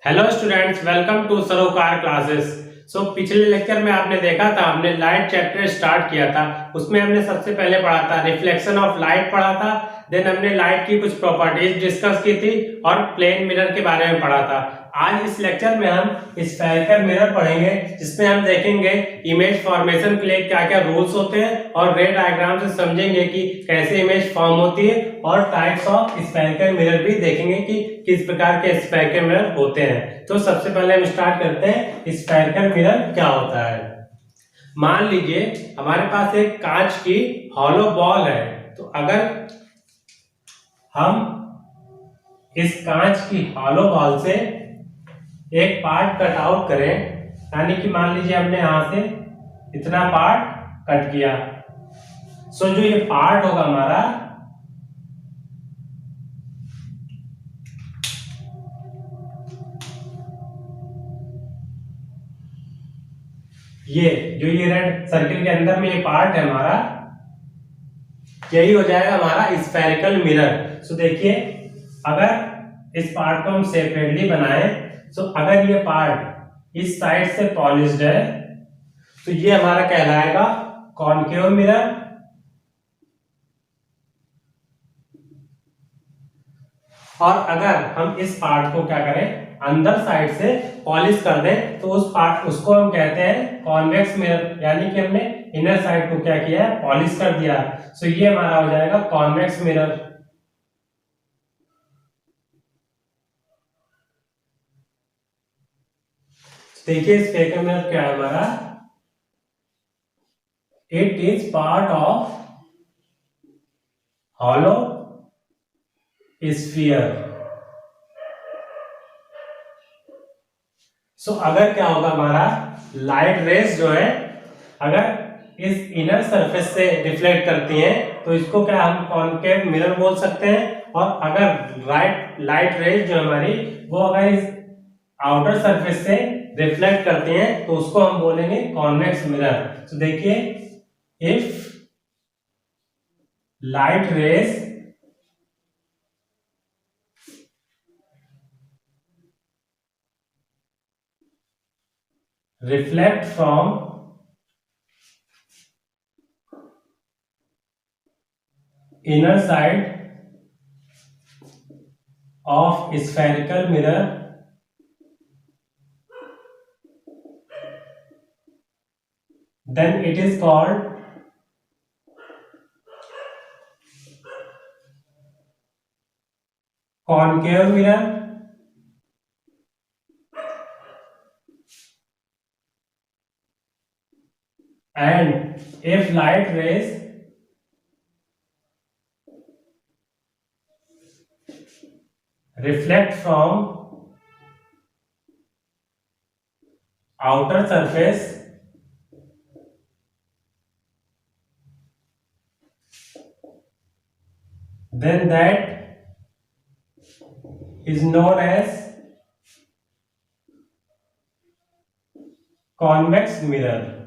Hello students, welcome to सरोकार classes. पिछले lecture में आपने देखा था, हमने लाइट चैप्टर स्टार्ट किया था। उसमें हमने सबसे पहले पढ़ा था रिफ्लेक्शन ऑफ लाइट पढ़ा था। देन हमने लाइट की कुछ प्रॉपर्टीज डिस्कस की थी और प्लेन मिरर के बारे में पढ़ा था। आज इस लेक्चर में हम स्फेरिकल मिरर पढ़ेंगे, जिसमें हम देखेंगे इमेज फॉर्मेशन के लिए क्या क्या रूल्स होते हैं और रे डायग्राम से समझेंगे कि कैसे इमेज फॉर्म होती है, और टाइप्स ऑफ स्फेरिकल मिरर भी देखेंगे कि किस प्रकार के स्फेरिकल मिरर होते हैं। तो सबसे पहले हम स्टार्ट करते हैं स्फेरिकल मिरर क्या होता है। मान लीजिए हमारे पास एक कांच की हॉलो बॉल है, तो अगर हम इस कांच की हॉलो बॉल से एक पार्ट कट आउट करें, यानी कि मान लीजिए हमने यहां से इतना पार्ट कट किया, जो ये पार्ट होगा हमारा, ये रेड सर्किल के अंदर में ये पार्ट है हमारा, यही हो जाएगा हमारा स्फेरिकल मिरर। देखिए, अगर इस पार्ट को हम सेपरेटली बनाएं, अगर ये पार्ट इस साइड से पॉलिश्ड है तो ये हमारा कहलाएगा कॉनकेव मिरर, और अगर हम इस पार्ट को क्या करें, अंदर साइड से पॉलिश कर दें, तो उसको हम कहते हैं कॉन्वेक्स मिरर, यानी कि हमने इनर साइड को क्या किया है, पॉलिश कर दिया। ये हमारा हो जाएगा कॉन्वेक्स मिरर। देखिए स्फेरिकल मिरर क्या है हमारा, it is part of hollow sphere. अगर क्या होगा हमारा, लाइट रेज जो है अगर इस इनर सरफेस से रिफ्लेक्ट करती हैं, तो इसको क्या हम कॉनकेव मिरर बोल सकते हैं। और अगर लाइट रेज जो हमारी वो अगर इस आउटर सरफेस से रिफ्लेक्ट करती हैं, तो उसको हम बोलेंगे कॉन्वेक्स मिरर। देखिए, if light raise reflect from inner side of spherical mirror, then it is called concave mirror. And if light rays reflect from outer surface, then that is known as convex mirror.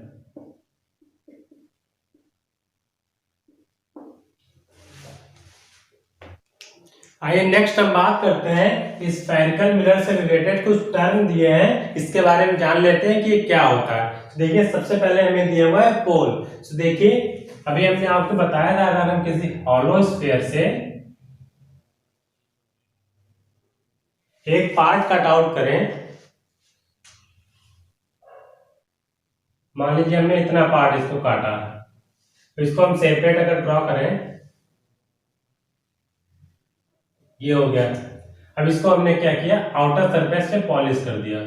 आइए next हम बात करते हैं spherical mirror से related कुछ term दिए हैं, इसके बारे में जान लेते हैं कि ये क्या होता है। देखिए, सबसे पहले हमें दिया हुआ है पोल। देखिए, अभी हमने आपको बताया था, अगर हम किसी हॉलो स्फीयर से एक पार्ट कट आउट करें, मान लीजिए हमने इतना पार्ट इसको काटा, तो इसको हम सेपरेट अगर ड्रॉ करें, ये हो गया। अब इसको हमने क्या किया, आउटर सरफेस से पॉलिश कर दिया।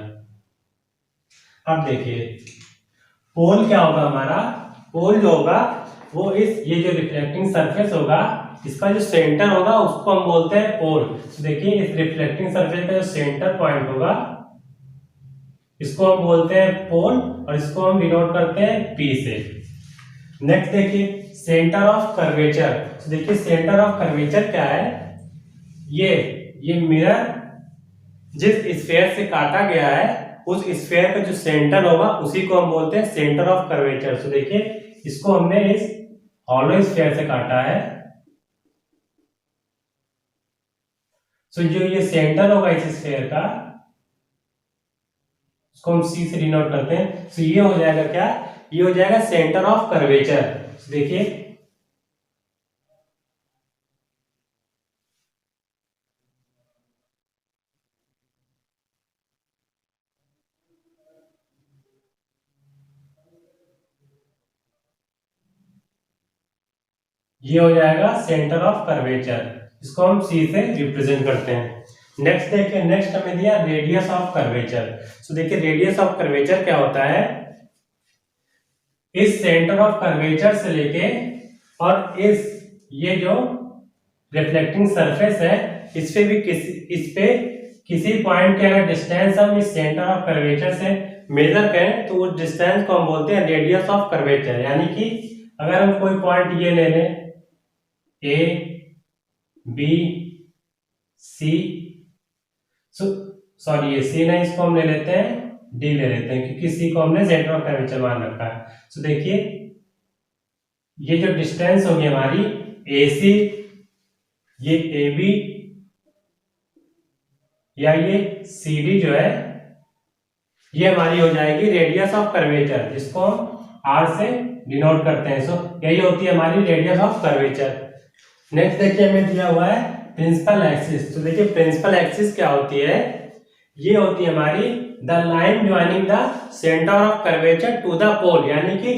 अब देखिए, पोल क्या होगा हमारा, पोल जो होगा वो ये जो रिफ्लेक्टिंग सरफेस होगा, इसका जो सेंटर होगा उसको हम बोलते हैं पोल। देखिए, इस रिफ्लेक्टिंग सरफेस का जो सेंटर पॉइंट होगा, इसको हम बोलते हैं पोल, और इसको हम डिनोट करते हैं P से। नेक्स्ट देखिए, सेंटर ऑफ कर्वेचर। देखिए, सेंटर ऑफ कर्वेचर क्या है, ये मिरर जिस स्फीयर से काटा गया है, उस स्फीयर का जो सेंटर होगा उसी को हम बोलते हैं सेंटर ऑफ कर्वेचर। देखिए, इसको हमने इस हॉलो स्फीयर से काटा है, जो ये सेंटर होगा इस स्फीयर का, उसको हम सी से डिनोट करते हैं। सो ये हो जाएगा क्या, ये हो जाएगा सेंटर ऑफ कर्वेचर। देखिए ये हो जाएगा सेंटर ऑफ कर्वेचर, इसको हम सी से रिप्रेजेंट करते हैं। नेक्स्ट देखिए, नेक्स्ट हमें दिया रेडियस ऑफ कर्वेचर। सो देखिए रेडियस ऑफ कर्वेचर क्या होता है, इस सेंटर ऑफ कर्वेचर से लेके और ये जो रिफ्लेक्टिंग सरफेस है इस पे किसी पॉइंट के अगर डिस्टेंस हम इस सेंटर ऑफ कर्वेचर से मेजर करें तो उस डिस्टेंस को हम बोलते हैं रेडियस ऑफ कर्वेचर। यानी कि अगर हम कोई पॉइंट ये ले लें ए बी सी, सॉरी ये सी नहीं, इसको हम ले लेते हैं डी ले लेते हैं क्योंकि सी को हमने सेंटर ऑफ कर्वेचर मान रखा है। सो देखिए ये जो डिस्टेंस होगी हमारी ए सी, ये ए बी या ये सी डी जो है ये हमारी हो जाएगी रेडियस ऑफ कर्वेचर, जिसको हम आर से डिनोट करते हैं। सो यही होती है हमारी रेडियस ऑफ कर्वेचर। नेक्स्ट देखिए हमें दिया हुआ है प्रिंसिपल एक्सिस। तो देखिए प्रिंसिपल एक्सिस क्या होती है, ये होती है हमारी the line joining the centre of curvature to the pole. यानी कि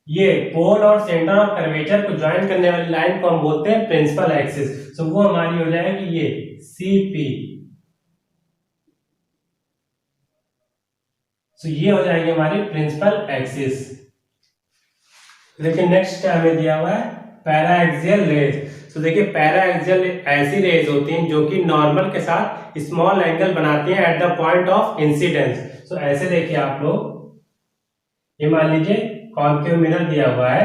ये पोल और सेंटर ऑफ कर्वेचर को ज्वाइन करने वाली लाइन को हम बोलते हैं प्रिंसिपल एक्सिस। सो वो हमारी हो जाएगी ये सी पी। सो ये हो जाएगी हमारी प्रिंसिपल एक्सिस। लेकिन नेक्स्ट क्या हमें दिया हुआ है पैराएक्सियल रेज। तो देखिए पैराएक्सियल ऐसी रेज होती हैं जो कि नॉर्मल के साथ स्मॉल एंगल बनाती हैं at the point of incidence. So ऐसे देखिए आप लोग, ये मान लीजिए कॉन्केव मिरर दिया हुआ है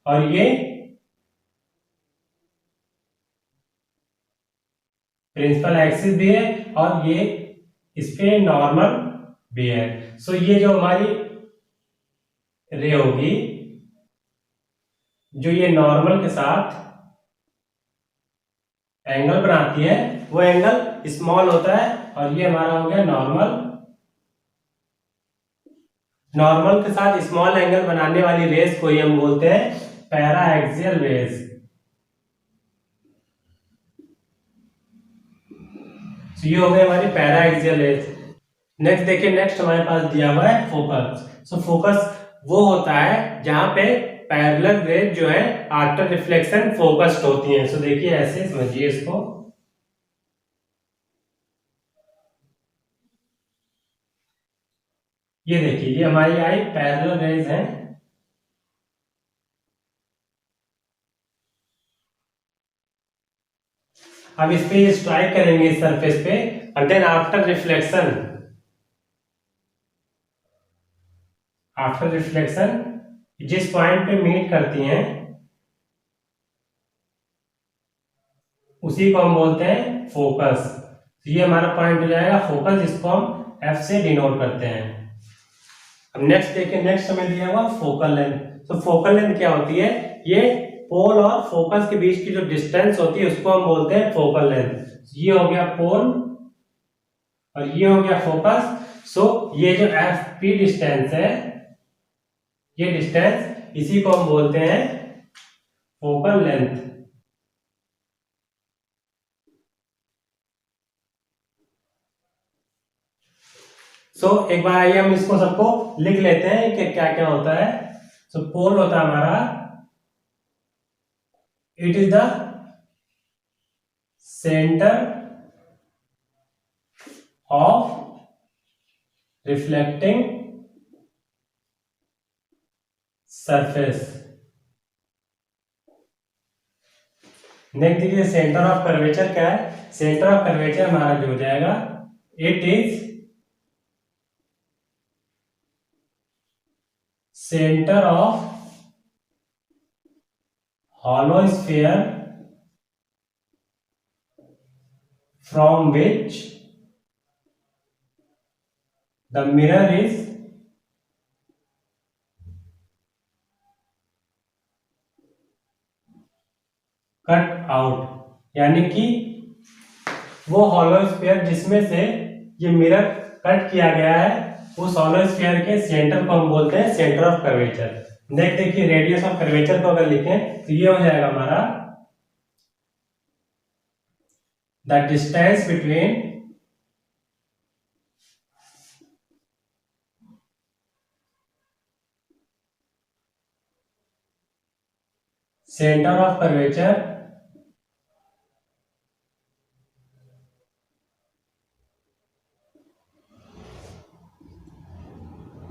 और ये प्रिंसिपल एक्सिस भी है और ये इस पे नॉर्मल भी है। सो ये जो हमारी रे होगी जो ये नॉर्मल के साथ एंगल बनाती है वो एंगल स्मॉल होता है और ये हमारा हो गया नॉर्मल। नॉर्मल के साथ स्मॉल एंगल बनाने वाली रेस को ही हम बोलते हैं पैराएक्सियल रेस। तो ये हो गई हमारी पैराएक्सियल रेस। नेक्स्ट देखिए, नेक्स्ट हमारे पास दिया हुआ है फोकस। सो फोकस वो होता है जहां पे पैरेलल रेज जो है आफ्टर रिफ्लेक्शन फोकस्ड होती हैं। सो देखिए ऐसे समझिए इसको, ये देखिए ये हमारी आई पैरेलल रेज है। अब इस पे स्ट्राइक करेंगे इस सरफेस पे और देन आफ्टर रिफ्लेक्शन जिस पॉइंट पे मीट करती हैं उसी को हम बोलते हैं फोकस। तो ये हमारा पॉइंट हो जाएगा फोकस, जिसको हम एफ से डिनोट करते हैं। अब नेक्स्ट देखिए, नेक्स्ट हमें दिया हुआ फोकल लेंथ। तो फोकल लेंथ क्या होती है, ये पोल और फोकस के बीच की जो डिस्टेंस होती है उसको हम बोलते हैं फोकल लेंथ। ये हो गया पोल और ये हो गया फोकस। सो ये जो एफ पी डिस्टेंस है, ये डिस्टेंस इसी को हम बोलते हैं फोकल लेंथ। सो एक बार आइए हम इसको सबको लिख लेते हैं कि क्या क्या होता है। सो पोल होता है हमारा, it is the centre of reflecting surface. Next देखिए सेंटर ऑफ कर्वेचर क्या है। सेंटर ऑफ कर्वेचर हमारा जो हो जाएगा, it is center of hollow sphere from which the mirror is cut out। यानी कि वो हॉलो स्फीयर जिसमें से ये मिरर कट किया गया है उस हॉलो स्फीयर के सेंटर को हम बोलते हैं सेंटर ऑफ कर्वेचर। नेक्स्ट देखिए रेडियस ऑफ कर्वेचर को अगर लिखें तो ये हो जाएगा हमारा the distance between centre of curvature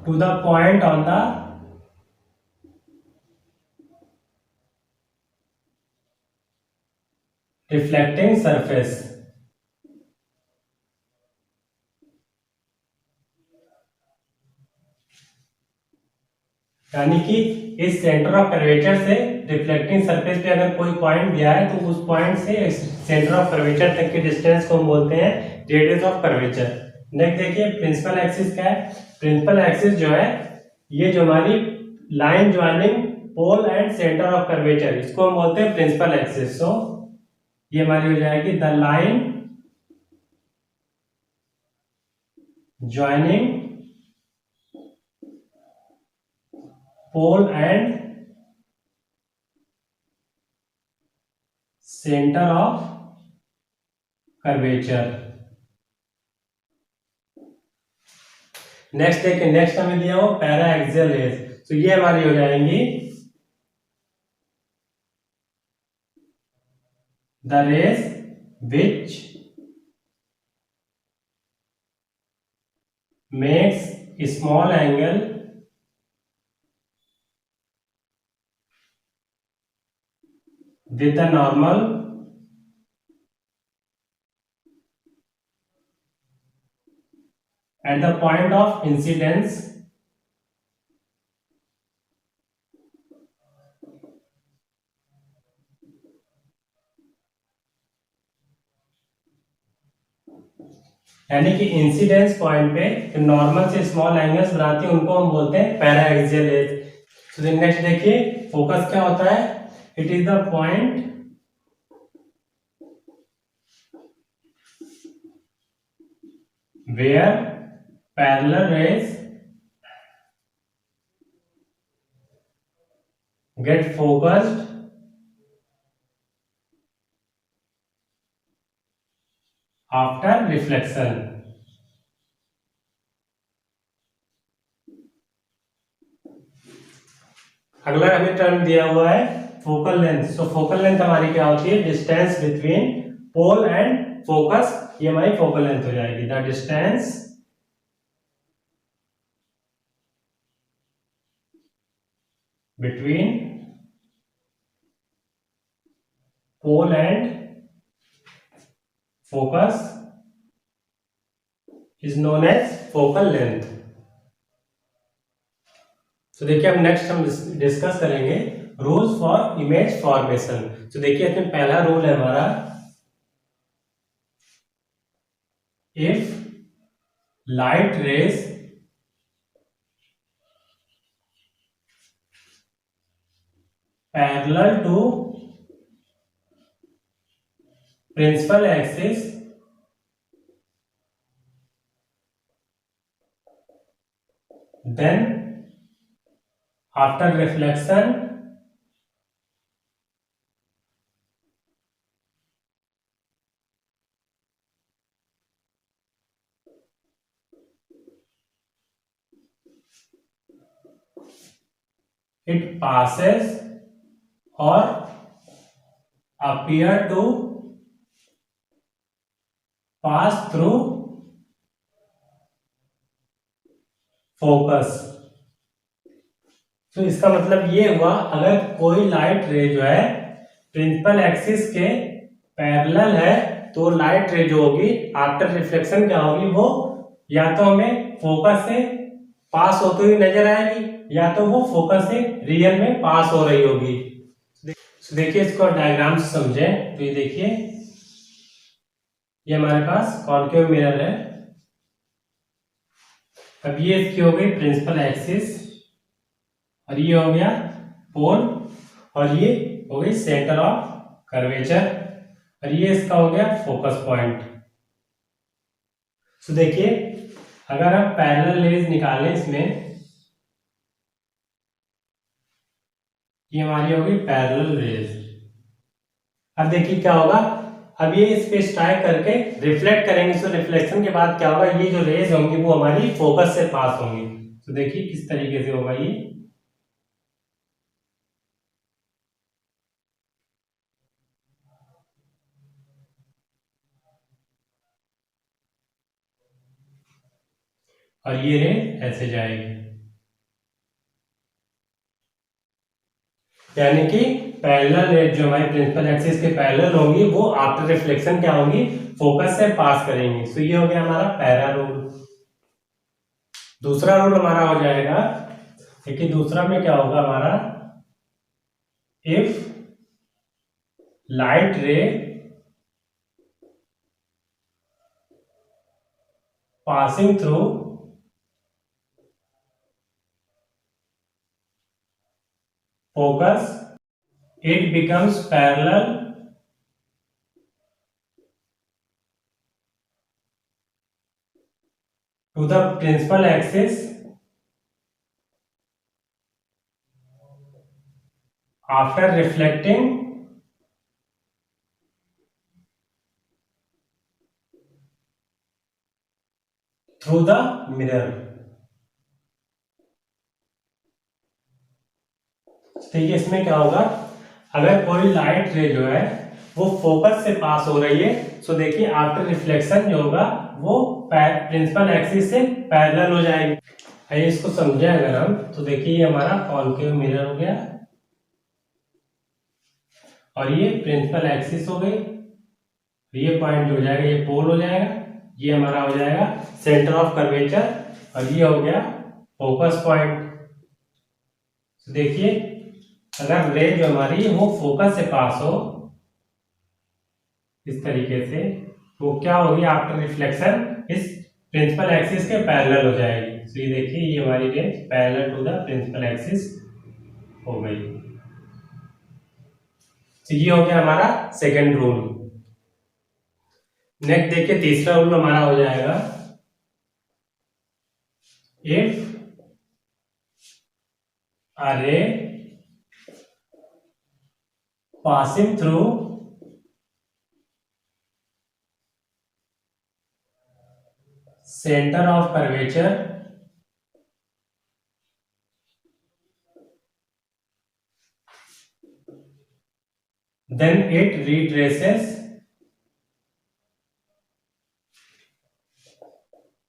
to the point on the reflecting surface। यानी कि इस सेंटर ऑफ कर्वेचर से रिफ्लेक्टिंग सरफेस पे अगर कोई पॉइंट दिया है तो उस पॉइंट से सेंटर ऑफ कर्वेचर तक के डिस्टेंस को हम बोलते हैं रेडियस ऑफ कर्वेचर। नेक्स्ट देखिए प्रिंसिपल एक्सिस क्या है। प्रिंसिपल एक्सिस जो है ये जो हमारी line joining pole and centre of curvature, इसको हम बोलते हैं प्रिंसिपल एक्सिस। सो ये हमारी हो जाएगी the line joining pole and centre of curvature. Next देखिए, नेक्स्ट हमें दिया हो पैरा एक्सियल रेज, तो ये हमारी हो जाएंगी the rays which makes small angle with the normal at the point of incidence यानी कि इंसिडेंस पॉइंट पे नॉर्मल से स्मॉल एंगल्स बनाते हैं उनको हम बोलते हैं पैरा एक्सियल रेज। तो नेक्स्ट देखिए फोकस क्या होता है। It is the point where parallel rays get focused after reflection। अगला हमें टर्म दिया हुआ है focal length. So focal length हमारी क्या होती है, distance between pole and focus, ये हमारी फोकल लेंथ हो जाएगी। The distance between pole and focus is known as focal length. तो देखिए अब नेक्स्ट हम डिस्कस करेंगे रूल्स फॉर इमेज फॉर्मेशन। तो देखिए इसमें पहला रूल है हमारा, if light rays parallel to principal axis then after reflection it passes or appear to pass through focus। तो इसका मतलब ये हुआ अगर कोई लाइट रे जो है प्रिंसिपल एक्सिस के पैरेलल है तो लाइट रे जो होगी आफ्टर रिफ्लेक्शन क्या होगी, वो या तो हमें फोकस से पास होती हुई नजर आएगी या तो वो फोकस से रियल में पास हो रही होगी। तो देखिए इसको डायग्राम से समझे तो ये देखिए ये हमारे पास कॉन्केव मिरर है। अब ये इसकी हो गई प्रिंसिपल एक्सिस और ये हो गया पोल और ये हो गई सेंटर ऑफ कर्वेचर और ये इसका हो गया फोकस पॉइंट। तो देखिए अगर हम पैरेलल रेज निकालें इसमें, ये हमारी होगी पैरेलल रेज। अब देखिए क्या होगा, अब ये इस पे स्ट्राइक करके रिफ्लेक्ट करेंगे, तो रिफ्लेक्शन के बाद क्या होगा, ये जो रेज होंगी वो हमारी फोकस से पास होंगी। तो देखिए किस तरीके से होगा ये। और ये रेज ऐसे जाएगी, यानी कि पैरेलल रेज जो हमारी प्रिंसिपल एक्सिस के पैरेलल होंगी वो आफ्टर रिफ्लेक्शन क्या होंगी, फोकस से पास करेंगी। तो ये हो गया हमारा पहला रूल। दूसरा रूल हमारा हो जाएगा, देखिए दूसरा में क्या होगा हमारा, इफ लाइट रे passing through focus, it becomes parallel to the principal axis after reflecting through the mirror। देखिए इसमें क्या होगा, अगर कोई लाइट रे जो है वो फोकस से पास हो रही है, तो देखिए आफ्टर रिफ्लेक्शन जो होगा वो प्रिंसिपल एक्सिस से पैरेलल हो जाएगी। आइए इसको समझे अगर हम, तो देखिए ये हमारा कॉन्केव मिरर हो गया और ये प्रिंसिपल एक्सिस हो गई, ये पॉइंट जो हो जाएगा ये पोल हो जाएगा, ये हमारा हो जाएगा सेंटर ऑफ कर्वेचर और ये हो गया फोकस पॉइंट। तो देखिए अगर रे जो हमारी वो फोकस से पास हो इस तरीके से, तो क्या होगी आफ्टर रिफ्लेक्शन इस प्रिंसिपल एक्सिस के पैरेलल हो जाएगी। तो ये देखिए ये हमारी range parallel to the principal axis हो गई। तो ये हो गया हमारा सेकंड रूल। नेक्स्ट देखिए तीसरा रूल हमारा हो जाएगा, if a ray passing through center of curvature then it retraces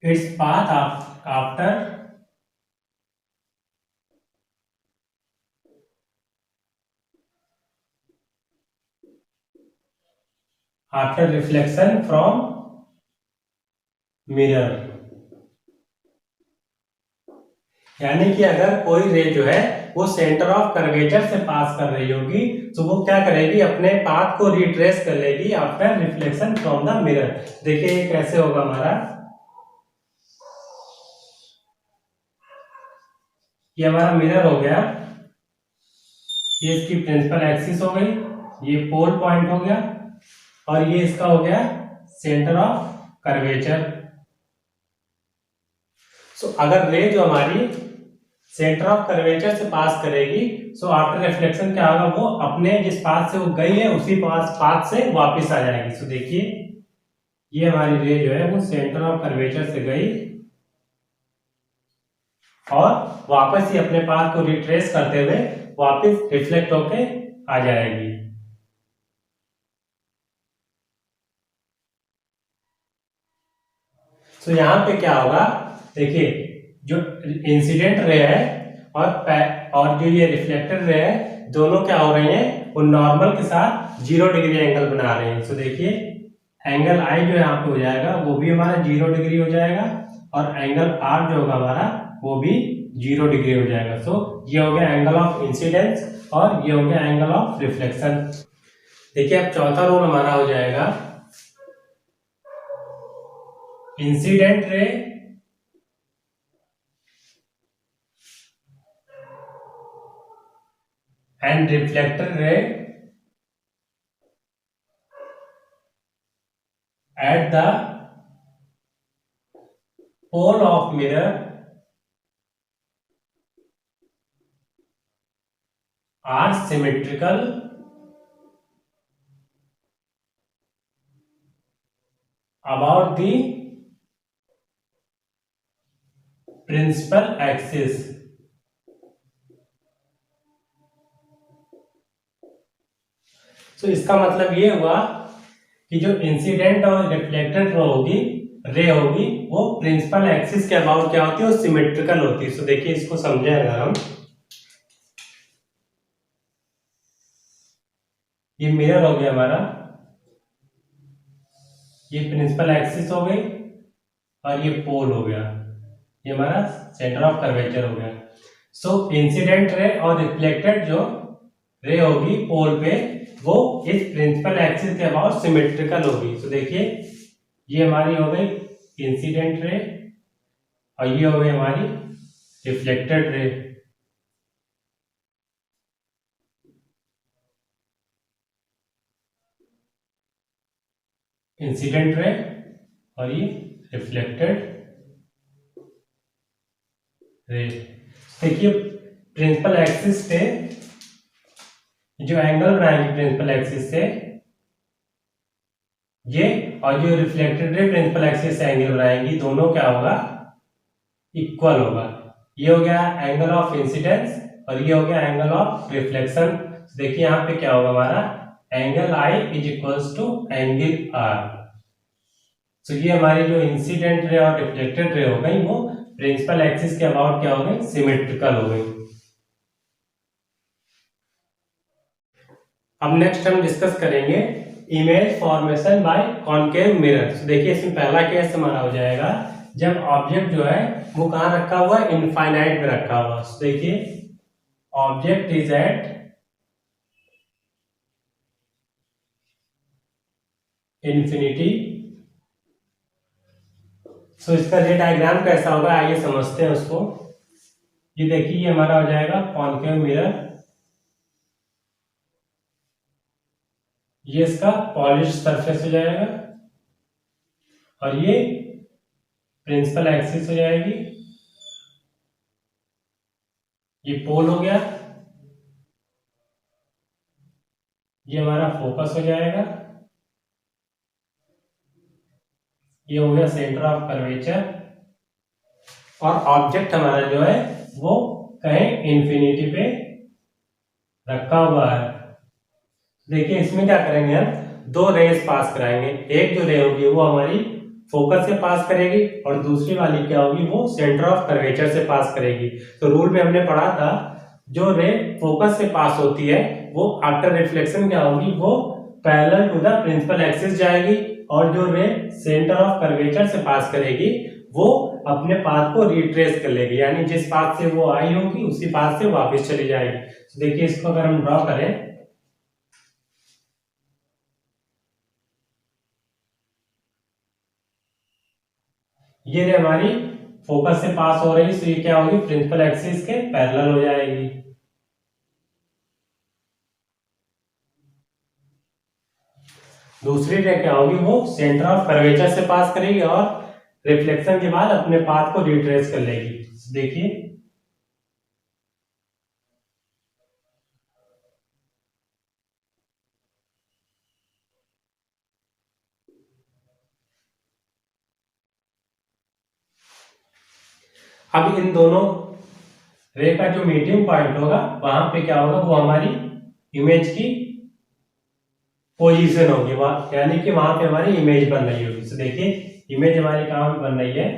its path after reflection from mirror। यानी कि अगर कोई रे जो है वो सेंटर ऑफ कर्वेचर से पास कर रही होगी, तो वो क्या करेगी, अपने पाथ को रिट्रेस कर लेगी after reflection from the mirror. देखिए ये कैसे होगा हमारा, ये हमारा मिरर हो गया, ये इसकी प्रिंसिपल एक्सिस हो गई, ये पोल पॉइंट हो गया और ये इसका हो गया सेंटर ऑफ कर्वेचर। सो अगर रे जो हमारी सेंटर ऑफ कर्वेचर से पास करेगी, सो आफ्टर रिफ्लेक्शन क्या होगा, वो अपने जिस पाथ से वो गई है उसी पाथ से वापस आ जाएगी। सो देखिए ये हमारी रे जो है वो सेंटर ऑफ कर्वेचर से गई और वापस ही अपने पाथ को रिट्रेस करते हुए वापस रिफ्लेक्ट होके आ जाएगी। तो यहाँ पे क्या होगा, देखिए जो इंसिडेंट रे है और जो ये रिफ्लेक्टेड रे है, दोनों क्या हो रही हैं, वो नॉर्मल के साथ 0 डिग्री एंगल बना रहे हैं। तो देखिए एंगल आई जो यहाँ पे हो जाएगा वो भी हमारा 0 डिग्री हो जाएगा और एंगल आर जो होगा हमारा वो भी 0 डिग्री हो जाएगा। सो ये हो गया एंगल ऑफ इंसिडेंस और ये हो गया एंगल ऑफ रिफ्लेक्शन। देखिए अब चौथा रूल हमारा हो जाएगा, incident ray and reflected ray at the pole of mirror are symmetrical about the principal axis. तो इसका मतलब ये हुआ कि जो इंसिडेंट और रिफ्लेक्टेड रे होगी वो प्रिंसिपल एक्सिस के अबाउट क्या होती है, वो सिमेट्रिकल होती है। तो देखिए इसको समझे अगर हम, ये मिरर हो गया हमारा, ये प्रिंसिपल एक्सिस हो गई और ये पोल हो गया, ये हमारा सेंटर ऑफ कर्वेचर हो गया। सो इंसिडेंट रे और रिफ्लेक्टेड जो रे होगी पोल पे वो इस प्रिंसिपल एक्सिस के अबाउट सिमेट्रिकल होगी। तो देखिए ये हमारी हो गई इंसिडेंट रे और ये हो गई हमारी रिफ्लेक्टेड रे। इंसिडेंट रे और ये रिफ्लेक्टेड रे। देखिए प्रिंसिपल एक्सिस से जो एंगल बनाएंगे प्रिंसिपल एक्सिस से ये, और जो रिफ्लेक्टेड रे प्रिंसिपल एक्सिस से एंगल बनाएंगी, दोनों क्या होगा, इक्वल होगा। ये हो गया एंगल ऑफ इंसिडेंस और ये हो गया एंगल ऑफ रिफ्लेक्शन। देखिए यहाँ पे क्या होगा हमारा, angle I is equals to angle R. तो ये हमारी जो इंसिडेंट रे और रिफ्लेक्टेड रे हो गई वो प्रिंसिपल एक्सिस के अबाउट क्या हो गई, सिमेट्रिकल हो गई। अब नेक्स्ट हम डिस्कस करेंगे image formation by concave mirror. तो देखिए इसमें पहला केस हमारा हो जाएगा जब ऑब्जेक्ट जो है वो कहाँ रखा हुआ है, इनफाइनाइट में रखा हुआ। तो देखिए ऑब्जेक्ट इज एट इंफिनिटी। सो इसका रे डायग्राम कैसा होगा आइए समझते हैं उसको। ये देखिए ये हमारा हो जाएगा कॉनकेव मिरर, ये इसका पॉलिश सरफेस हो जाएगा और ये प्रिंसिपल एक्सिस हो जाएगी, ये पोल हो गया, ये हमारा फोकस हो जाएगा, ये हो गया सेंटर ऑफ कर्वेचर और ऑब्जेक्ट हमारा जो है वो कहीं इंफिनिटी पे रखा हुआ है। देखिए इसमें क्या करेंगे हम, दो रेस पास कराएंगे। एक जो रे होगी वो हमारी फोकस से पास करेगी और दूसरी वाली क्या होगी, वो सेंटर ऑफ कर्वेचर से पास करेगी। तो रूल में हमने पढ़ा था जो रे फोकस से पास होती है वो आफ्टर रिफ्लेक्शन क्या होगी, वो parallel to the principal axis जाएगी और जो रे सेंटर ऑफ कर्वेचर से पास करेगी वो अपने पाथ को रिट्रेस कर लेगी, यानी जिस पाथ से वो आई होगी उसी पाथ से वापस चली जाएगी। तो देखिए इसको अगर हम ड्रॉ करें, ये रे हमारी फोकस से पास हो रही, तो ये क्या होगी, प्रिंसिपल एक्सिस के पैरेलल हो जाएगी। दूसरी रे क्या होगी, वो सेंटर ऑफ कर्वेचर से पास करेगी और रिफ्लेक्शन के बाद अपने पाथ को रिट्रेस कर लेगी। देखिए अब इन दोनों रे का जो मीटिंग पॉइंट होगा वहां पे क्या होगा, वो हमारी इमेज की पोजीशन होगी, यानी कि वहां पे हमारी इमेज बन रही होगी। तो देखिए इमेज हमारी कहां पे बन रही है,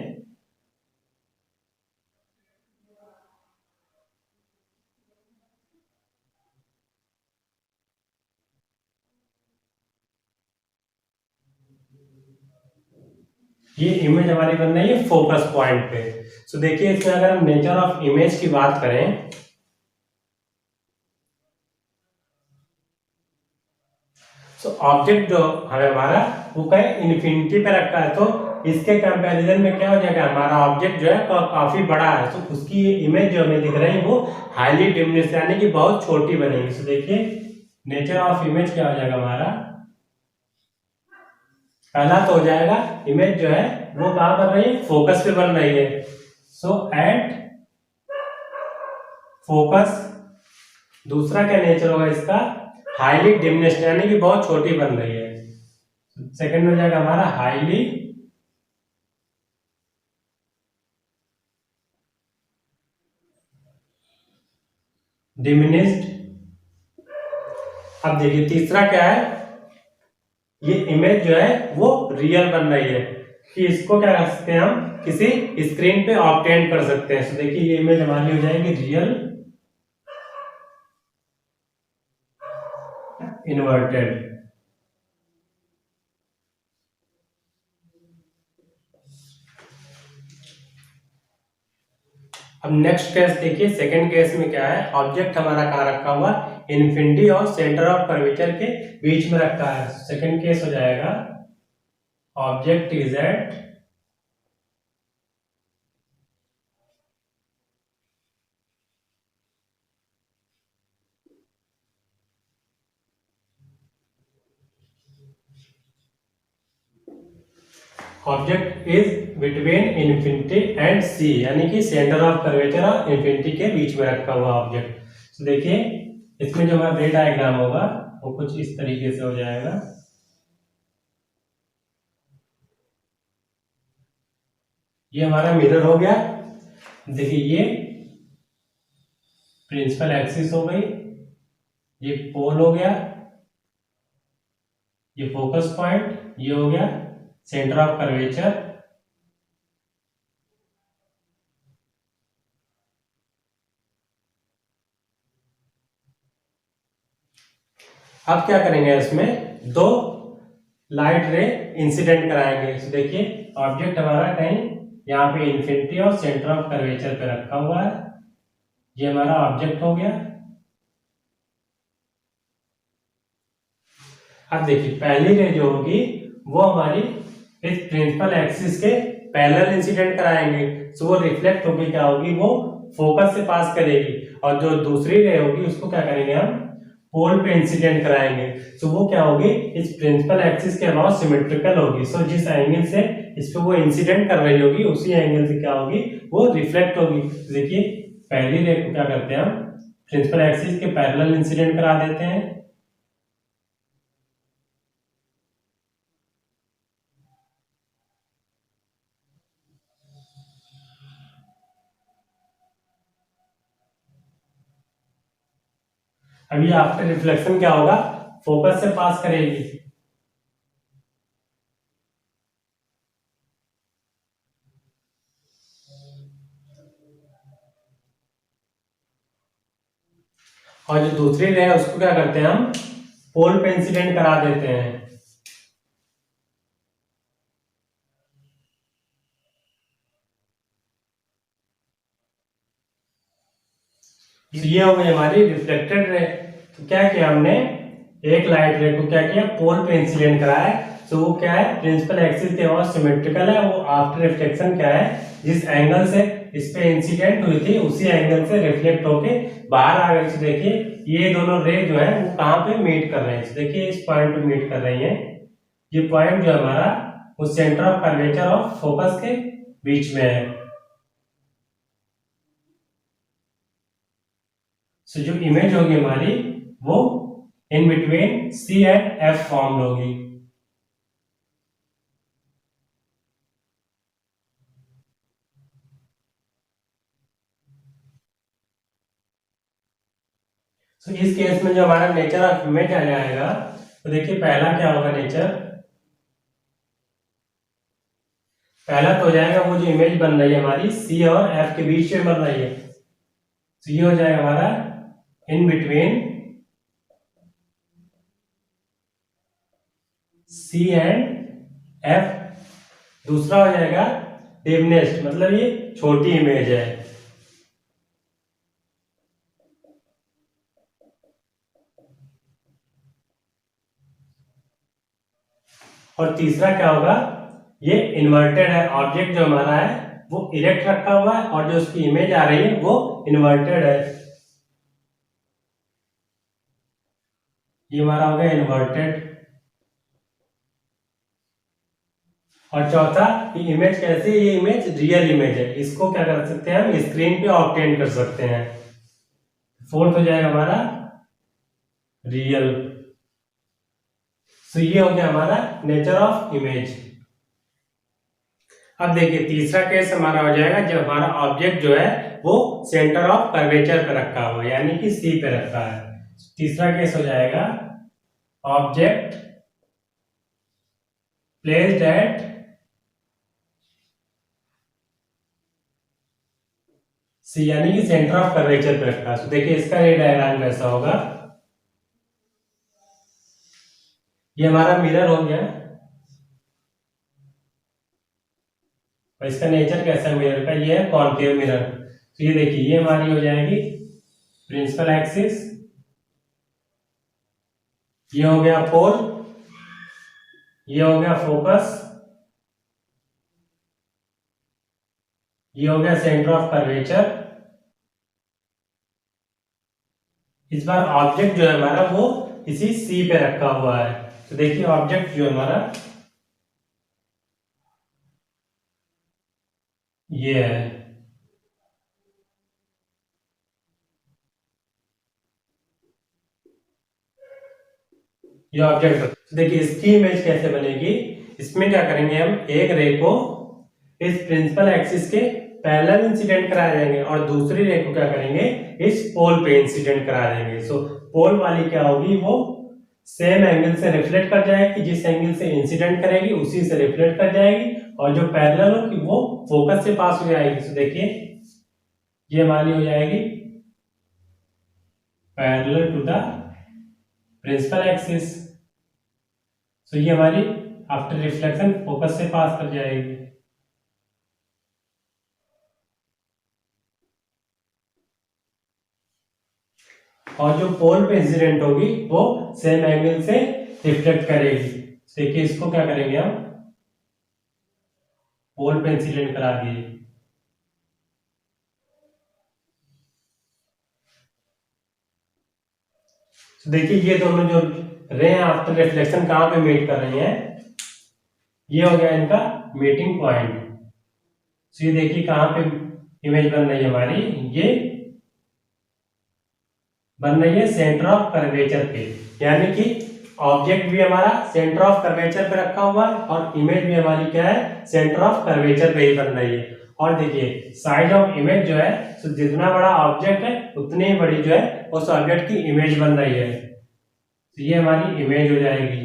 ये इमेज हमारी बन रही है फोकस पॉइंट पे। तो देखिए इसमें अगर हम नेचर ऑफ इमेज की बात करें, तो ऑब्जेक्ट जो है हमारा वो कहीं इन्फिनिटी पे रखा है, तो इसके कंपैरिजन में क्या हो जाएगा, हमारा ऑब्जेक्ट जो है काफी बड़ा है, तो उसकी इमेज जो हमें दिख रही है वो हाईली डिमिनिश यानी कि बहुत छोटी बनेगी। तो देखिए नेचर ऑफ इमेज क्या हो जाएगा हमारा, पहला तो हो जाएगा इमेज जो है वो कहाँ बन रही है, फोकस पे बन रही है। सो एट फोकस। दूसरा क्या नेचर होगा इसका, हाईली डिमिनिश्ड, यानी कि बहुत छोटी बन रही है। सेकंड हो जाएगा हमारा हाईली डिमिनिश्ड। अब देखिए तीसरा क्या है, ये इमेज जो है वो रियल बन रही है, कि इसको क्या कर सकते हैं हम किसी स्क्रीन पे ऑब्टेन कर सकते हैं। तो देखिए ये इमेज हमारी हो जाएगी रियल इन्वर्टेड। अब नेक्स्ट केस देखिए, सेकंड केस में क्या है, ऑब्जेक्ट हमारा कहाँ रखा हुआ, इन्फिनिटी और सेंटर ऑफ कर्वेचर के बीच में रखा है। सेकंड केस हो जाएगा object is at object is between infinity and C, यानी कि सेंटर ऑफ कर्वेचर और इन्फिनिटी के बीच में रखा हुआ ऑब्जेक्ट। तो देखिए इसमें जो हमारा रे डायग्राम होगा वो कुछ इस तरीके से हो जाएगा। ये हमारा मिरर हो गया। देखिए ये प्रिंसिपल एक्सिस हो गई, ये पोल हो गया, ये फोकस पॉइंट, ये हो गया सेंटर ऑफ कर्वेचर। अब क्या करेंगे, इसमें दो लाइट रे इंसिडेंट कराएंगे। तो देखिए ऑब्जेक्ट हमारा कहीं यहाँ पे इन्फिनिटी और सेंटर ऑफ कर्वेचर पे रखा हुआ है, ये हमारा ऑब्जेक्ट हो गया। अब देखिए पहली रे जो होगी वो हमारी इस प्रिंसिपल एक्सिस के पैरेलल इंसिडेंट कराएंगे, तो वो रिफ्लेक्ट होगी, क्या होगी, वो फोकस से पास करेगी। और जो दूसरी रे होगी उसको क्या करेंगे हम, पोल पे इंसिडेंट कराएंगे, तो वो क्या होगी, इस प्रिंसिपल एक्सिस के अबाउट सिमेट्रिकल होगी। सो जिस एंगल से इस पे वो इंसिडेंट कर रही होगी उसी एंगल से क्या होगी, वो रिफ्लेक्ट होगी। देखिए पहली रे को क्या करते हैं हम, प्रिंसिपल एक्सिस के पैरेलल इंसिडेंट करा देते हैं। अभी आफ्टर रिफ्लेक्शन क्या होगा, फोकस से पास करेगी। और जो दूसरी रे है उसको क्या करते हैं हम, पोल पे इंसिडेंट करा देते हैं। ये हो गई हमारी रिफ्लेक्टेड रे। तो क्या किया हमने, एक लाइट रे को क्या किया, पोल पे इंसिडेंट कराया। तो वो क्या है, प्रिंसिपल एक्सिस के और सिमेट्रिकल है, वो आफ्टर रिफ्लेक्शन क्या है, जिस एंगल से इस पे इंसिडेंट हुई थी उसी एंगल से रिफ्लेक्ट होके बाहर आ गई। देखिए ये दोनों रे जो है वो कहाँ पे मीट कर रहे हैं, देखिए इस पॉइंट पे मीट कर रही हैं। ये पॉइंट जो हमारा वो centre of curvature of focus के बीच में है। सो जो इमेज होगी हमारी वो in between C and F form होगी। सो इस केस में जो हमारा नेचर ऑफ इमेज आ जाएगा, तो देखिए पहला क्या होगा नेचर, पहला तो हो जाएगा वो जो इमेज बन रही है हमारी सी और एफ के बीच में बन रही है, तो ये हो जाएगा हमारा in between C and F. दूसरा हो जाएगा डिमनेस्ट, मतलब ये छोटी इमेज है। और तीसरा क्या होगा, ये इन्वर्टेड है, ऑब्जेक्ट जो हमारा है वो इरेक्ट रखा हुआ है और जो उसकी इमेज आ रही है वो इन्वर्टेड है। ये हमारा हो गया इन्वर्टेड। और चौथा, ये इमेज कैसे है? ये इमेज रियल इमेज है, इसको क्या कर सकते हैं हम स्क्रीन पे ऑब्टेन कर सकते हैं। फोर्थ हो जाएगा हमारा रियल। तो ये हो गया हमारा नेचर ऑफ इमेज। अब देखिए तीसरा केस हमारा हो जाएगा जब हमारा ऑब्जेक्ट जो है वो सेंटर ऑफ कर्वेचर पे रखा हुआ है, यानी कि सी पे रखा है। तीसरा केस हो जाएगा ऑब्जेक्ट प्लेस्ड एट सी, यानी कि सेंटर ऑफ कर्वेचर पे रखा है। तो देखिए इसका रे डायग्राम कैसा होगा। ये हमारा मिरर हो गया, और इसका नेचर कैसा है मिरर का? ये है कॉन्केव मिरर। तो ये देखिए ये हमारी हो जाएगी प्रिंसिपल एक्सिस, ये हो गया पोल, ये हो गया फोकस, ये हो गया सेंटर ऑफ कर्वेचर। इस बार ऑब्जेक्ट जो है हमारा वो इसी सी पे रखा हुआ है। तो देखिए ऑब्जेक्ट जो हमारा ये है, ये ऑब्जेक्ट। देखिए इसकी इमेज कैसे बनेगी? इसमें क्या करेंगे हम, एक रे को इस प्रिंसिपल एक्सिस के पैरेलल इंसिडेंट करा देंगे और दूसरी रे को क्या करेंगे, इस पोल पे इंसिडेंट करा देंगे। सो पोल वाली क्या होगी, वो सेम एंगल से रिफ्लेक्ट कर जाएगी, जिस एंगल से इंसिडेंट करेगी उसी से रिफ्लेक्ट कर जाएगी, और जो पैरेलल होगी वो फोकस से पास हो जाएगी। तो देखिए ये हमारी हो जाएगी parallel to the principal axis. तो ये हमारी आफ्टर रिफ्लेक्शन फोकस से पास कर जाएगी। और जो पोल पे इंसिडेंट होगी वो सेम एंगल से रिफ्लेक्ट करेगी। देखिए इसको क्या करेंगे हम, पोल पे इंसिडेंट करा दिए। तो देखिए ये दोनों जो रे आफ्टर रिफ्लेक्शन कहां पे मीट कर रही हैं, ये हो गया इनका मीटिंग पॉइंट। तो ये देखिए कहां पे इमेज बन रही है हमारी, ये बन रही है सेंटर ऑफ कर्वेचर पे, यानी कि ऑब्जेक्ट भी हमारा सेंटर ऑफ कर्वेचर पे रखा हुआ है और इमेज भी हमारी क्या है, सेंटर ऑफ कर्वेचर पे ही बन रही है। और देखिए साइज ऑफ इमेज जो है, तो जितना बड़ा ऑब्जेक्ट है उतनी ही बड़ी जो है उस ऑब्जेक्ट की इमेज बन रही है। तो ये हमारी इमेज हो जाएगी।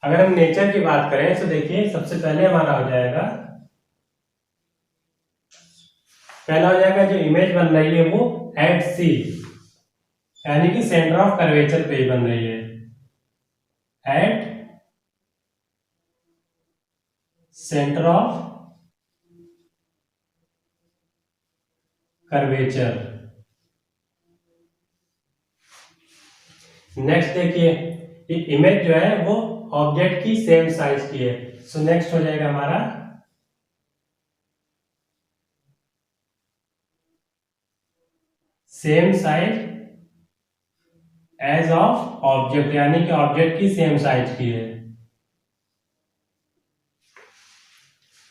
अगर हम नेचर की बात करें तो देखिए सबसे पहले हमारा हो जाएगा, पहला हो जाएगा जो इमेज बन रही है वो एट सी, यानी कि सेंटर ऑफ कर्वेचर पे ही बन रही है, at centre of curvature. Next देखिए ये इमेज जो है वो ऑब्जेक्ट की सेम साइज की है। सो नेक्स्ट हो जाएगा हमारा same size as of object, यानी कि ऑब्जेक्ट की सेम साइज की है।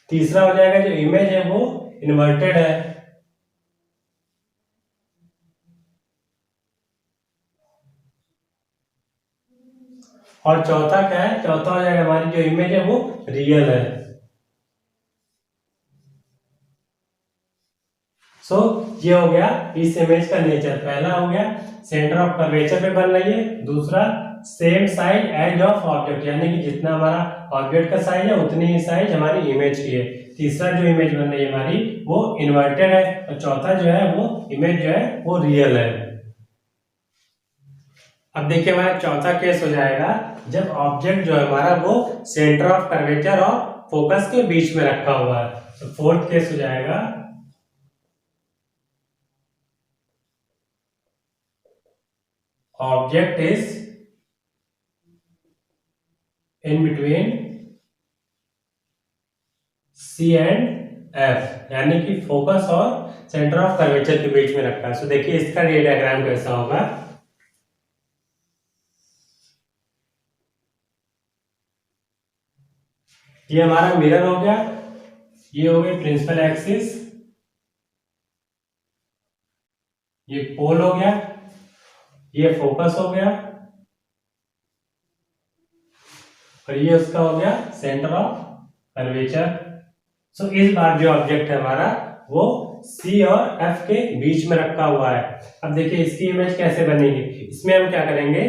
तीसरा हो जाएगा जो इमेज है वो इन्वर्टेड है। और चौथा क्या है, चौथा हो जाएगा हमारी जो इमेज है वो रियल है। सो ये हो गया इस इमेज का नेचर। पहला हो गया सेंटर ऑफ कर्वेचर पे बन रही है, दूसरा same size as of object, यानी कि जितना हमारा ऑब्जेक्ट का साइज है उतनी ही साइज हमारी इमेज की है। तीसरा जो इमेज बन रही है हमारी वो इन्वर्टेड है, और चौथा जो है वो इमेज जो है वो रियल है। अब देखिए हमारा चौथा केस हो जाएगा जब ऑब्जेक्ट जो है हमारा वो सेंटर ऑफ कर्वेचर और फोकस के बीच में रखा हुआ है। तो फोर्थ केस हो जाएगा object is in between C and F, यानी कि फोकस और सेंटर ऑफ कर्वेचर के बीच में रखा है। सो देखिए इसका रे डायग्राम कैसा होगा। ये हमारा मिरर हो गया, ये हो गई प्रिंसिपल एक्सिस, ये पोल हो गया, ये फोकस हो गया, और ये उसका हो गया सेंटर ऑफ कर्वेचर। सो इस बार जो ऑब्जेक्ट है हमारा वो सी और एफ के बीच में रखा हुआ है। अब देखिए इसकी इमेज कैसे बनेगी। इसमें हम क्या करेंगे,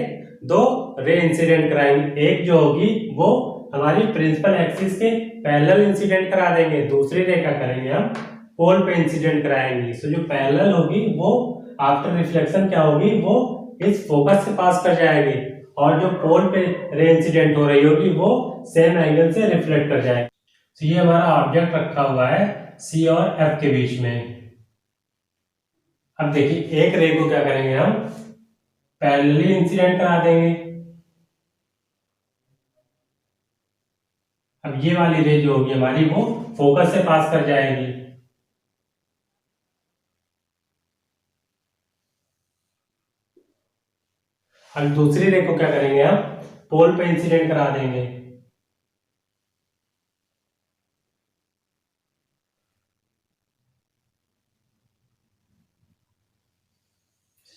दो रे इंसिडेंट कराएंगे। एक जो होगी वो हमारी प्रिंसिपल एक्सिस के पैरेलल इंसिडेंट करा देंगे, दूसरी रे क्या करेंगे हम पोल पे इंसिडेंट कराएंगे। सो जो पैरेलल होगी वो आफ्टर रिफ्लेक्शन क्या होगी, वो इस फोकस से पास कर जाएगी, और जो पोल पे रे इंसिडेंट हो रही होगी वो सेम एंगल से रिफ्लेक्ट कर जाएगी। तो ये हमारा ऑब्जेक्ट रखा हुआ है सी और एफ के बीच में। अब देखिए एक रे को क्या करेंगे हम पैरेलली इंसिडेंट करा देंगे। अब ये वाली रे जो होगी हमारी वो फोकस से पास कर जाएगी। अब दूसरी रे को क्या करेंगे हम पोल पे इंसिडेंट करा देंगे।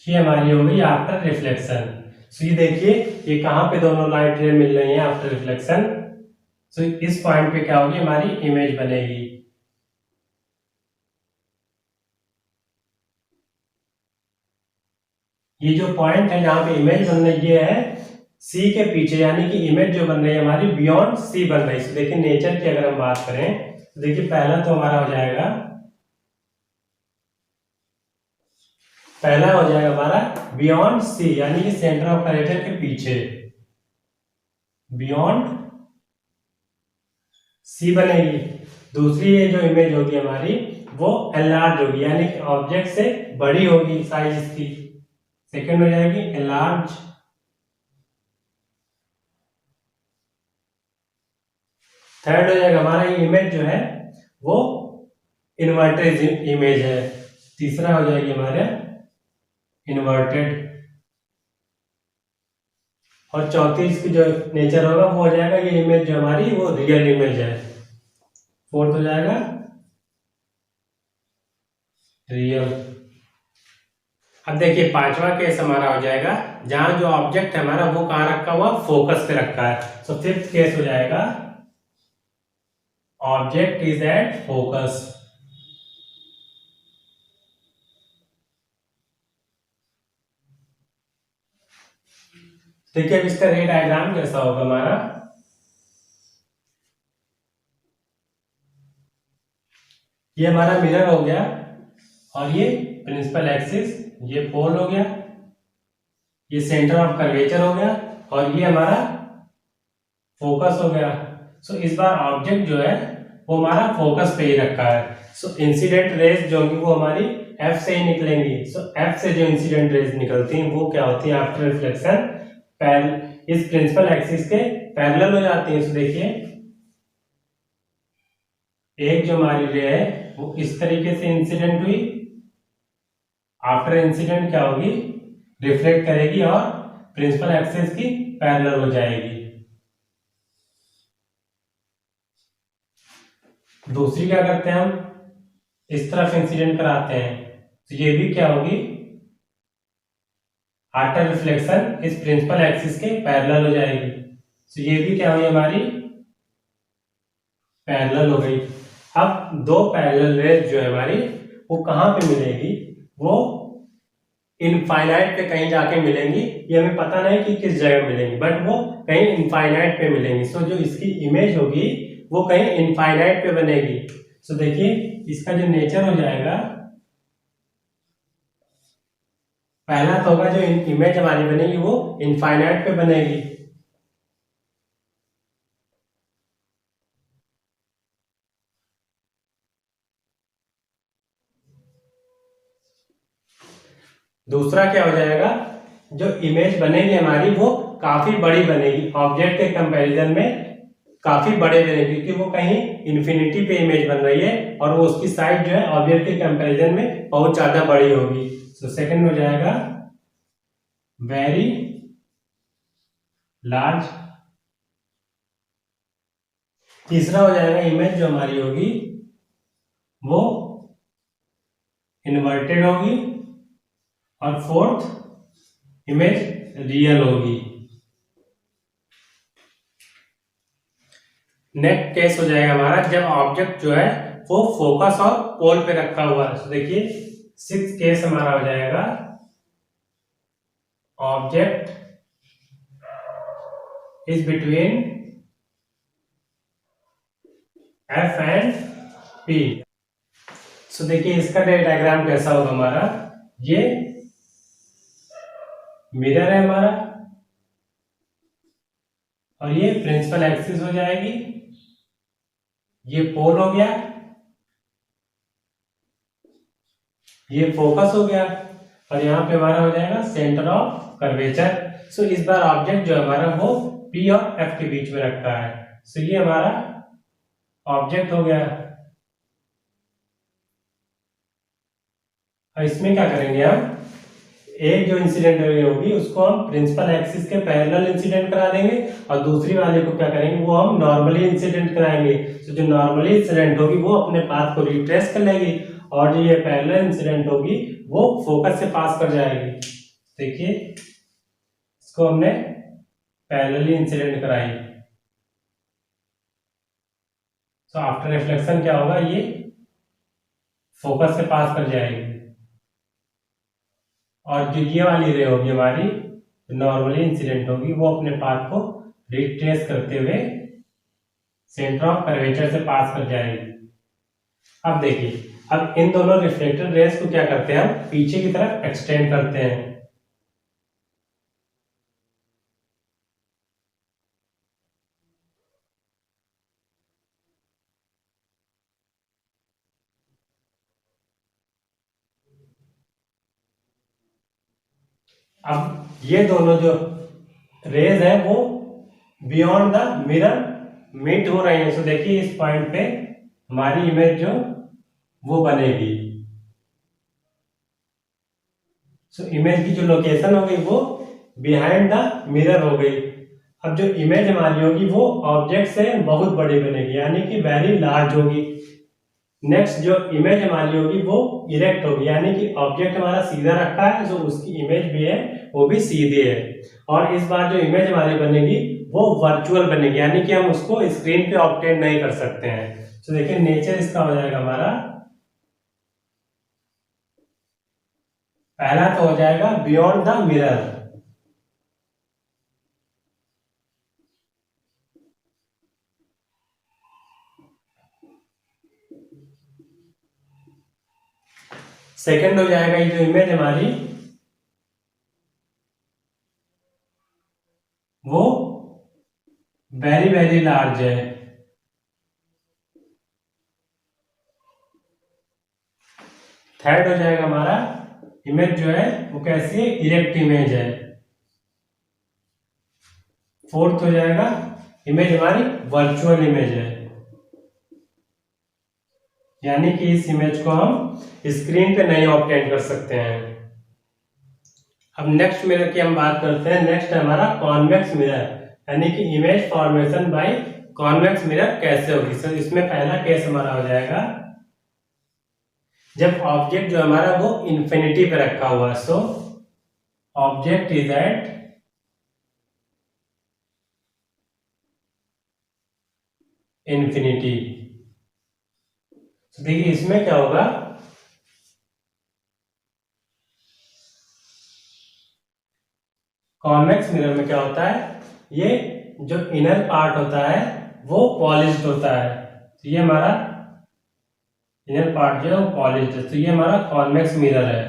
ये हमारी हो गई आफ्टर रिफ्लेक्शन। सो ये देखिए ये कहां पे दोनों लाइट रे मिल रही हैं आफ्टर रिफ्लेक्शन। सो इस पॉइंट पे क्या होगी हमारी इमेज बनेगी। ये जो पॉइंट है जहां पे इमेज बन रही है सी के पीछे, यानी कि इमेज जो बन रही है हमारी बियॉन्ड सी बन रही है। देखिए नेचर की अगर हम बात करें तो देखिए पहला तो हमारा हो जाएगा, पहला हो जाएगा हमारा बियॉन्ड सी, यानी कि सेंटर ऑफ कर्वेचर के पीछे बियॉन्ड सी बनेगी। दूसरी ये जो इमेज होगी हमारी वो एनलार्ज होगी, यानी कि ऑब्जेक्ट से बड़ी होगी साइज इसकी। सेकंड हो जाएगी एनलार्ज। थर्ड हो जाएगा हमारा ये इमेज जो है वो इन्वर्टेड इमेज है। तीसरा हो जाएगी हमारे इन्वर्टेड। और चौथी इसकी जो नेचर होगा वो हो जाएगा ये इमेज जो हमारी वो रियल इमेज है। फोर्थ हो जाएगा रियल। अब देखिए पांचवा केस हमारा हो जाएगा जहां जो ऑब्जेक्ट है हमारा वो कहां रखा हुआ, फोकस पे रखा है। सो फिफ्थ केस हो जाएगा ऑब्जेक्ट इज एट फोकस। देखिए अब इसका रे डायग्राम कैसा होगा हमारा। ये हमारा मिरर हो गया, और ये प्रिंसिपल एक्सिस, ये पोल हो गया, ये सेंटर ऑफ कर्वेचर हो गया, और ये हमारा फोकस हो गया। सो इस बार ऑब्जेक्ट जो है वो हमारा फोकस पे ही रखा है। सो इंसिडेंट रेज जो होंगी वो हमारी एफ से ही निकलेंगी। सो एफ से जो इंसिडेंट रेज निकलती हैं वो क्या होती है आफ्टर रिफ्लेक्शन इस प्रिंसिपल एक्सिस के पैरेलल हो जाती है। सो देखिए एक जो हमारी रे है वो इस तरीके से इंसिडेंट हुई, आफ्टर इंसिडेंट क्या होगी रिफ्लेक्ट करेगी और प्रिंसिपल एक्सिस की पैरेलल हो जाएगी। दूसरी क्या करते हैं हम इस तरफ इंसिडेंट कराते हैं, तो ये भी क्या होगी आफ्टर रिफ्लेक्शन इस प्रिंसिपल एक्सिस के पैरेलल हो जाएगी। तो ये भी क्या हुई हमारी पैरेलल हो गई। अब दो पैरेलल रेज जो है हमारी वो कहां पे मिलेगी, वो इनफाइनाइट पे कहीं जाके मिलेंगी। ये हमें पता नहीं कि किस जगह मिलेंगी, बट वो कहीं इनफाइनाइट पे मिलेंगी। सो जो इसकी इमेज होगी वो कहीं इनफाइनाइट पे बनेगी। सो देखिए इसका जो नेचर हो जाएगा, पहला तो होगा जो इमेज हमारी बनेगी वो इनफाइनाइट पे बनेगी। दूसरा क्या हो जाएगा, जो इमेज बनेगी हमारी वो काफी बड़ी बनेगी, ऑब्जेक्ट के कंपैरिजन में काफी बड़े बनेगी, क्योंकि वो कहीं इन्फिनिटी पे इमेज बन रही है और वो उसकी साइज जो है ऑब्जेक्ट के कंपैरिजन में बहुत ज्यादा बड़ी होगी। तो सेकंड हो जाएगा वेरी लार्ज। तीसरा हो जाएगा इमेज जो हमारी होगी वो इन्वर्टेड होगी, और फोर्थ इमेज रियल होगी। नेक्स्ट केस हो जाएगा हमारा जब ऑब्जेक्ट जो है वो फोकस और पोल पे रखा हुआ है। तो देखिए सिक्स्थ केस हमारा हो जाएगा object is between F and P. So देखिए इसका डायग्राम कैसा होगा हमारा, ये मिरर है हमारा, और ये प्रिंसिपल एक्सिस हो जाएगी, ये पोल हो गया, ये फोकस हो गया, और यहाँ पे हमारा हो जाएगा सेंटर ऑफ कर्वेचर। सो इस बार ऑब्जेक्ट जो हमारा वो P और F के बीच में रखा है। सो ये हमारा ऑब्जेक्ट हो गया। और इसमें क्या करेंगे हम, एक जो इंसिडेंट होगी उसको हम प्रिंसिपल एक्सिस के पैरेलल इंसिडेंट करा देंगे, और दूसरी वाले को क्या करेंगे वो हम नॉर्मली इंसिडेंट कराएंगे। तो जो नॉर्मली इंसिडेंट होगी वो अपने पाथ को रिट्रेस कर लेगी, और जो ये पैरेलल इंसिडेंट होगी वो फोकस से पास कर जाएगी। देखिए इसको हमने पैरेलली इंसिडेंट कराई। तो आफ्टर रिफ्लेक्शन क्या होगा, ये फोकस से पास कर जाएगी, और जो ये वाली रे होगी हमारी नॉर्मली इंसिडेंट होगी वो अपने पाथ को रिट्रेस करते हुए सेंटर ऑफ कर्वेचर से पास कर जाएगी। अब देखिए अब इन दोनों रिफ्लेक्टेड रेस को क्या करते हैं, हम पीछे की तरफ एक्सटेंड करते हैं। अब ये दोनों जो रेज है वो बियॉन्ड द मिरर मीट हो रही है। तो देखिए इस पॉइंट पे हमारी इमेज जो वो बनेगी। सो इमेज की जो लोकेशन हो गई वो बिहाइंड द मिरर हो गई। अब जो इमेज हमारी होगी वो ऑब्जेक्ट से बहुत बड़ी बनेगी, यानी कि वेरी लार्ज होगी। नेक्स्ट जो इमेज हमारी होगी वो इरेक्ट होगी, यानी कि ऑब्जेक्ट हमारा सीधा रखा है, जो उसकी इमेज भी है वो भी सीधी है। और इस बार जो इमेज हमारी बनेगी वो वर्चुअल बनेगी, यानी कि हम उसको स्क्रीन पे ऑब्टेन नहीं कर सकते हैं। तो देखिए नेचर इसका हो जाएगा हमारा, पहला तो हो जाएगा बियॉन्ड द मिरर, सेकंड हो जाएगा ये जो इमेज हमारी वो वेरी वेरी लार्ज है। थर्ड हो जाएगा हमारा इमेज जो है वो कैसी है, इरेक्ट इमेज है। फोर्थ हो जाएगा इमेज हमारी वर्चुअल इमेज है, यानी कि इस इमेज को हम स्क्रीन पे नहीं ऑब्टेन कर सकते हैं। अब नेक्स्ट मिरर की हम बात करते हैं। नेक्स्ट है हमारा कॉन्वेक्स मिरर, यानी कि image formation by convex mirror कैसे होगी। सर इसमें पहला केस हमारा हो जाएगा जब ऑब्जेक्ट जो हमारा वो इन्फिनिटी पे रखा हुआ है। So object is at infinity. देखिए इसमें क्या होगा, कॉन्वेक्स मिरर में क्या होता है, ये जो इनर पार्ट होता है वो पॉलिश्ड होता है। तो ये हमारा इनर पार्ट जो है वो पॉलिश्ड है, तो ये हमारा कॉन्वेक्स मिरर है।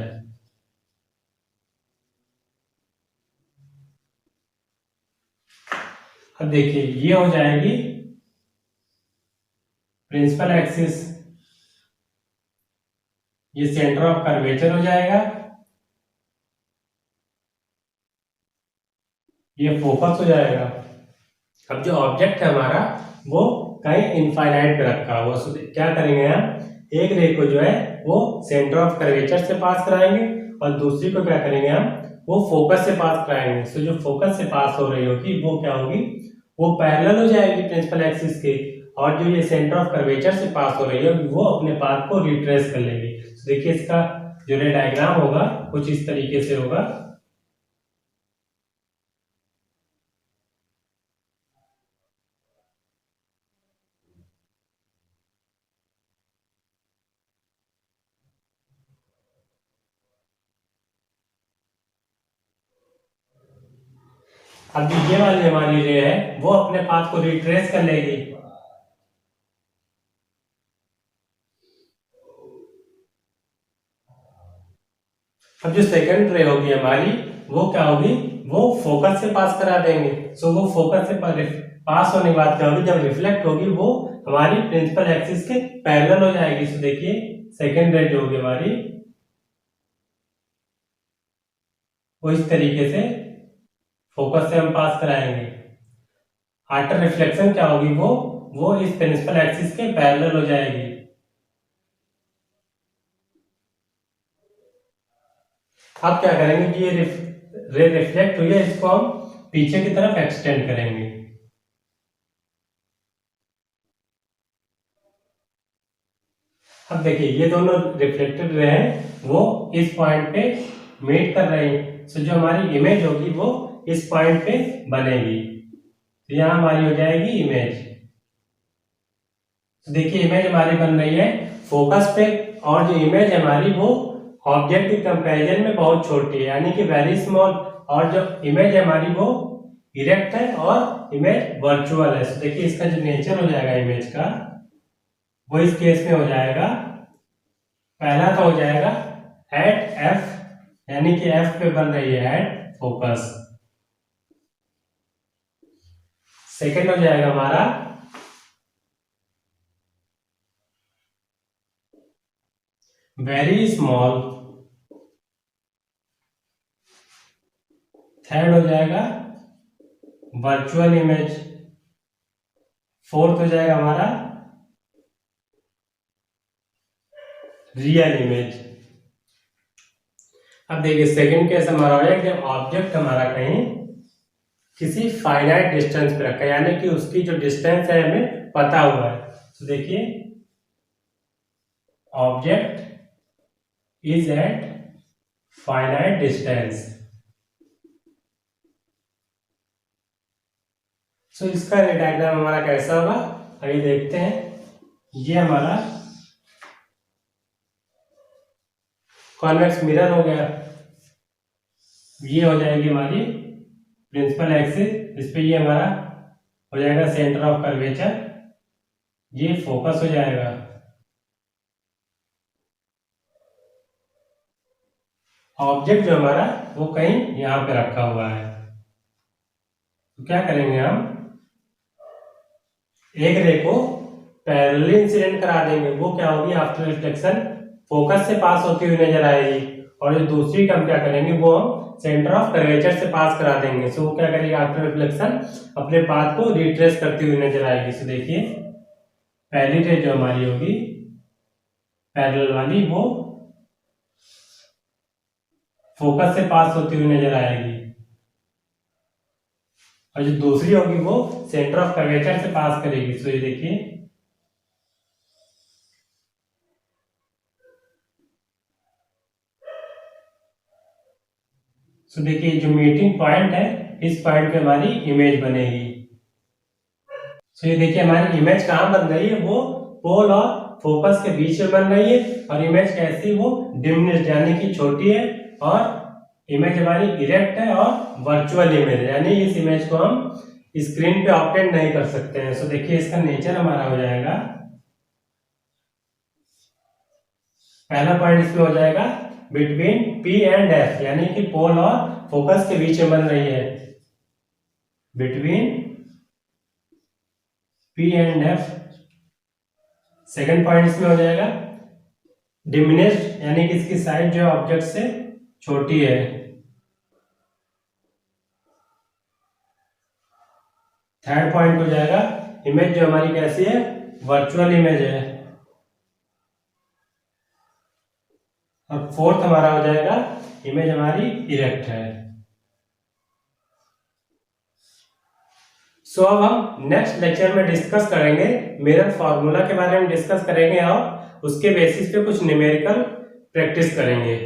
अब देखिए ये हो जाएगी प्रिंसिपल एक्सिस, ये सेंटर ऑफ कर्वेचर हो जाएगा, ये फोकस हो जाएगा। अब जो ऑब्जेक्ट है हमारा वो कहीं इनफाइनाइट पे रखा हुआ, तो क्या करेंगे हम, एक रे को जो है वो सेंटर ऑफ कर्वेचर से पास कराएंगे, और दूसरी को क्या करेंगे हम, वो फोकस से पास कराएंगे। तो जो फोकस से पास हो रही होगी वो क्या होगी, वो पैरेलल हो जाएगी प्रिंसिपल एक्सिस के, और जो ये सेंटर ऑफ कर्वेचर से पास हो रही है वो अपने पाथ को रिट्रेस कर लेगी। तो देखिए इसका जो रे डायग्राम होगा कुछ इस तरीके से होगा। अब ये वाली हमारी रे है वो अपने पाथ को रिट्रेस कर लेगी। अब जो सेकंड रे होगी हमारी वो क्या होगी, वो फोकस से पास करा देंगे। सो वो फोकस से पास होने के बाद क्या होगी, जब रिफ्लेक्ट होगी वो हमारी प्रिंसिपल एक्सिस के पैरेलल हो जाएगी। सो देखिए सेकंड रे जो होगी हमारी वो इस तरीके से फोकस से हम पास कराएंगे। आफ्टर रिफ्लेक्शन क्या होगी, वो इस प्रिंसिपल एक्सिस के पैरेलल हो जाएगी। अब क्या करेंगे कि ये रे रिफ्लेक्ट हुई है, इसको हम पीछे की तरफ एक्सटेंड करेंगे। अब देखिए ये दोनों रिफ्लेक्टेड रे हैं वो इस पॉइंट पे मीट कर रहे हैं। सो जो हमारी इमेज होगी वो इस पॉइंट पे बनेगी। तो यहाँ हमारी हो जाएगी इमेज। तो देखिए इमेज हमारी बन रही है फोकस पे, और जो इमेज है हमारी वो ऑब्जेक्ट के कंपैरिजन में बहुत छोटी है, यानी कि वेरी स्मॉल। और जो इमेज है हमारी वो इरेक्ट है और इमेज वर्चुअल है। तो देखिए इसका जो नेचर हो जाएगा इमेज का वो इस केस में हो जाएगा, पहला तो हो जाएगा एट एफ, यानी कि एफ पे बन रही है एट फोकस। सेकंड हो जाएगा हमारा वेरी स्मॉल। थर्ड हो जाएगा वर्चुअल इमेज। फोर्थ हो जाएगा हमारा रियल इमेज। अब देखिए सेकंड केस हमारा हो जाएगा जब ऑब्जेक्ट हमारा कहीं किसी फाइनाइट डिस्टेंस पे रखा है, यानी कि उसकी जो डिस्टेंस है हमें पता हुआ है। तो देखिए object is at finite distance. So इसका डायग्राम हमारा कैसा होगा अभी देखते हैं। ये हमारा कॉन्वेक्स मिरर हो गया, ये हो जाएगी हमारी प्रिंसिपल एक्सिस, इस पे ये हमारा हो जाएगा सेंटर ऑफ कर्वेचर, ये फोकस हो जाएगा। ऑब्जेक्ट जो हमारा वो कहीं यहां पे रखा हुआ है। तो क्या करेंगे हम, एक रे को पैरेलली इंसिडेंट करा देंगे, वो क्या होगी आफ्टर रिफ्लेक्शन फोकस से पास होती हुई नजर आएगी। और जो दूसरी का हम क्या करेंगे वो हम सेंटर ऑफ कर्वेचर से पास करा देंगे। सो वो क्या करेगी आफ्टर रिफ्लेक्शन अपने पाथ को रिट्रेस करती हुई नजर आएगी। सो देखिए पहली रे जो हमारी होगी पैरेलल वाली वो फोकस से पास होती हुई नजर आएगी, और जो दूसरी होगी वो सेंटर ऑफ कर्वेचर से पास करेगी। सो ये देखिए देखिए जो मीटिंग पॉइंट है इस पॉइंट पे हमारी इमेज बनेगी। ये देखिए हमारी इमेज कहाँ बन रही है, वो पोल और फोकस के बीच में बन रही है। और इमेज कैसी, वो डिमिनिश्ड यानी कि छोटी है, और इमेज हमारी इरेक्ट है और वर्चुअल इमेज है, यानी इस इमेज को हम स्क्रीन पे ऑब्टेन नहीं कर सकते हैं। सो देखिए इसका नेचर हमारा हो जाएगा, पहला पॉइंट इसमें हो जाएगा बिटवीन पी एंड एफ, यानी कि पोल और फोकस के बीच में बन रही है, between P and F. Second point इसमें हो जाएगा डिमिनिश्ड, यानी कि इसकी साइज जो ऑब्जेक्ट से छोटी है। थर्ड पॉइंट हो जाएगा इमेज जो हमारी कैसी है, वर्चुअल इमेज है। और फोर्थ हमारा हो जाएगा इमेज हमारी इरेक्ट है। सो अब हम नेक्स्ट लेक्चर में डिस्कस करेंगे मिरर फार्मूला के बारे में डिस्कस करेंगे और उसके बेसिस पे कुछ न्यूमेरिकल प्रैक्टिस करेंगे।